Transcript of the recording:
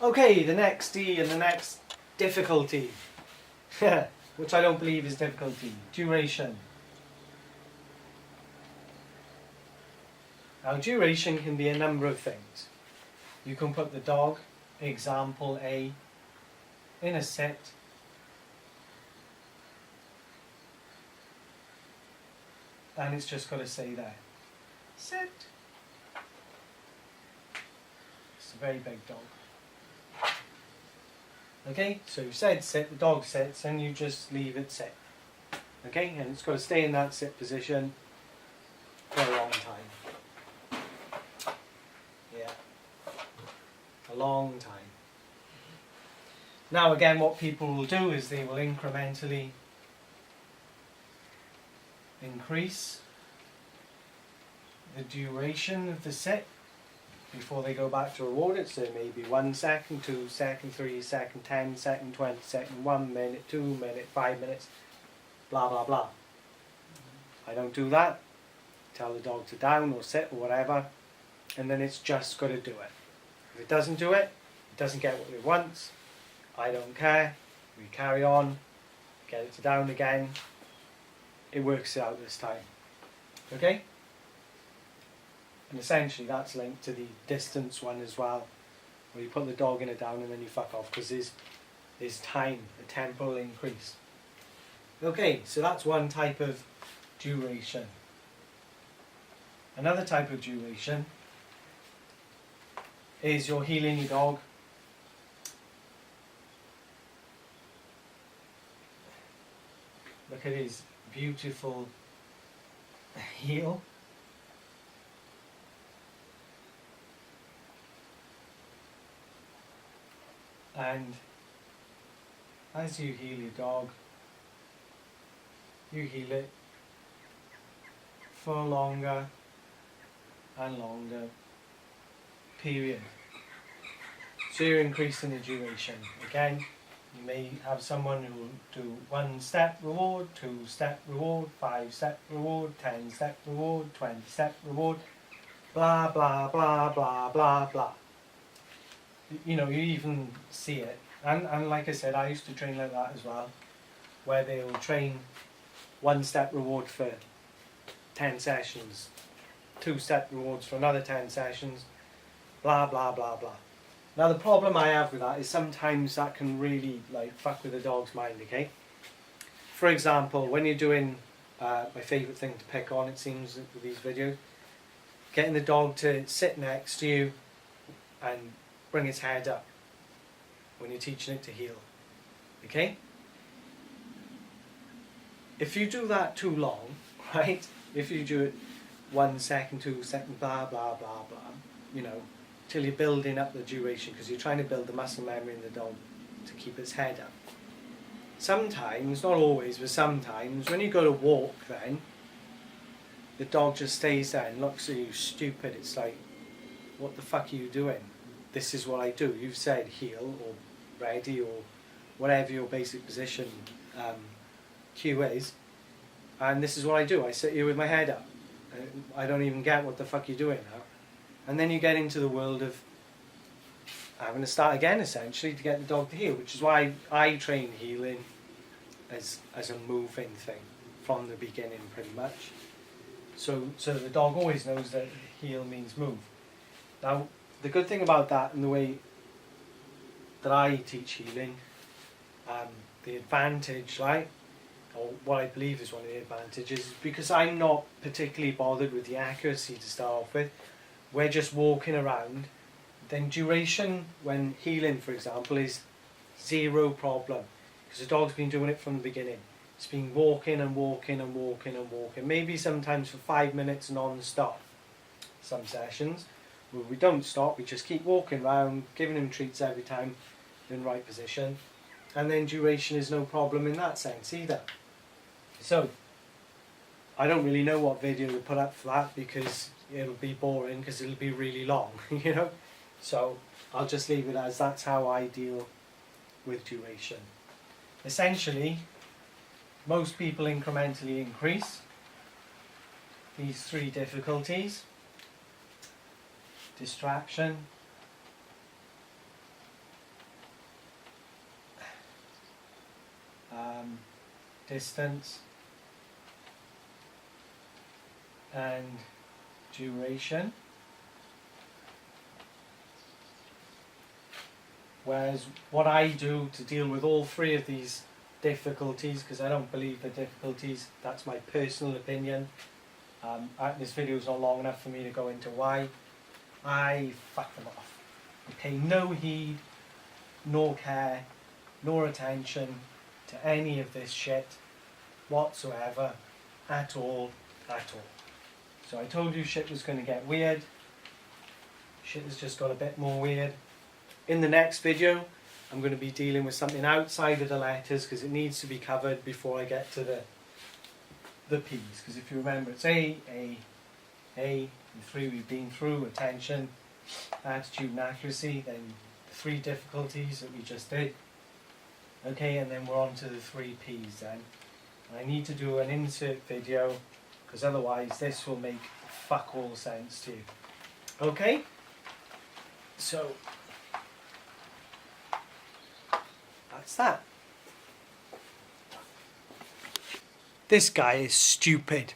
Okay, the next D and the next difficulty, which I don't believe is difficulty, duration. Now duration can be a number of things. You can put the dog, example A, in a sit, and it's just got to say there, sit. It's a very big dog. Okay, so you said sit, the dog sits, and you just leave it sit. Okay, and it's got to stay in that sit position for a long time. Yeah, a long time. Now again, what people will do is they will incrementally increase the duration of the sit before they go back to reward it. So maybe 1 second, 2 seconds, 3 seconds, 10 seconds, 20 seconds, 1 minute, 2 minutes, 5 minutes, blah blah blah. I don't do that. Tell the dog to down or sit or whatever, and then it's just got to do it. If it doesn't do it, it doesn't get what it wants. I don't care. We carry on, get it to down again. It works out this time. Okay? And essentially that's linked to the distance one as well, where you put the dog in a down and then you fuck off, because there's time, a temporal increase. Okay, so that's one type of duration. Another type of duration is you're heeling your dog. Look at his beautiful heel. And as you heal your dog, you heal it for a longer and longer period. So you're increasing the duration. Again, you may have someone who will do 1 step reward, 2 step reward, 5 step reward, 10 step reward, 20 step reward, blah blah blah blah blah blah. You know, you even see it. And like I said, I used to train like that as well, where they will train 1 step reward for 10 sessions, 2 step rewards for another 10 sessions, blah blah blah blah. Now the problem I have with that is sometimes that can really like fuck with the dog's mind, okay? For example, when you're doing, my favourite thing to pick on, it seems, with these videos, getting the dog to sit next to you and bring its head up when you're teaching it to heel, okay? If you do that too long, right, if you do it 1 second, 2 seconds, blah blah blah blah, you know, till you're building up the duration, because you're trying to build the muscle memory in the dog to keep its head up. Sometimes, not always, but sometimes, when you go to walk then, the dog just stays there and looks at you stupid. It's like, what the fuck are you doing? This is what I do. You've said heel or ready or whatever your basic position cue is, and this is what I do. I sit here with my head up. I don't even get what the fuck you're doing now. And then you get into the world of having to start again, essentially, to get the dog to heel, which is why I train heeling as a moving thing from the beginning, pretty much. So the dog always knows that heel means move. Now, the good thing about that and the way that I teach heeling, the advantage, right, or what I believe is one of the advantages, is because I'm not particularly bothered with the accuracy to start off with. We're just walking around, then duration when heeling, for example, is 0 problem, because the dog's been doing it from the beginning. It's been walking and walking and walking and walking, maybe sometimes for 5 minutes non-stop. Some sessions where we don't stop, we just keep walking around, giving him treats every time in the right position, and then duration is no problem in that sense either. So I don't really know what video to put up for that, because it'll be boring, because it'll be really long, you know. So I'll just leave it as that's how I deal with duration. Essentially, most people incrementally increase these 3 difficulties: distraction, distance and duration. Whereas what I do to deal with all three of these difficulties, because I don't believe the difficulties, that's my personal opinion. This video is not long enough for me to go into why. I fuck them off. I pay no heed, nor care, nor attention to any of this shit whatsoever, at all. So I told you shit was going to get weird. Shit has just got a bit more weird. In the next video, I'm going to be dealing with something outside of the letters because it needs to be covered before I get to the P's. Because if you remember, it's A, the three we've been through: attention, attitude and accuracy, then the three difficulties that we just did. Okay, and then we're on to the three P's then. And I need to do an insert video because otherwise this will make fuck all sense to you. Okay? So, that's that. This guy is stupid.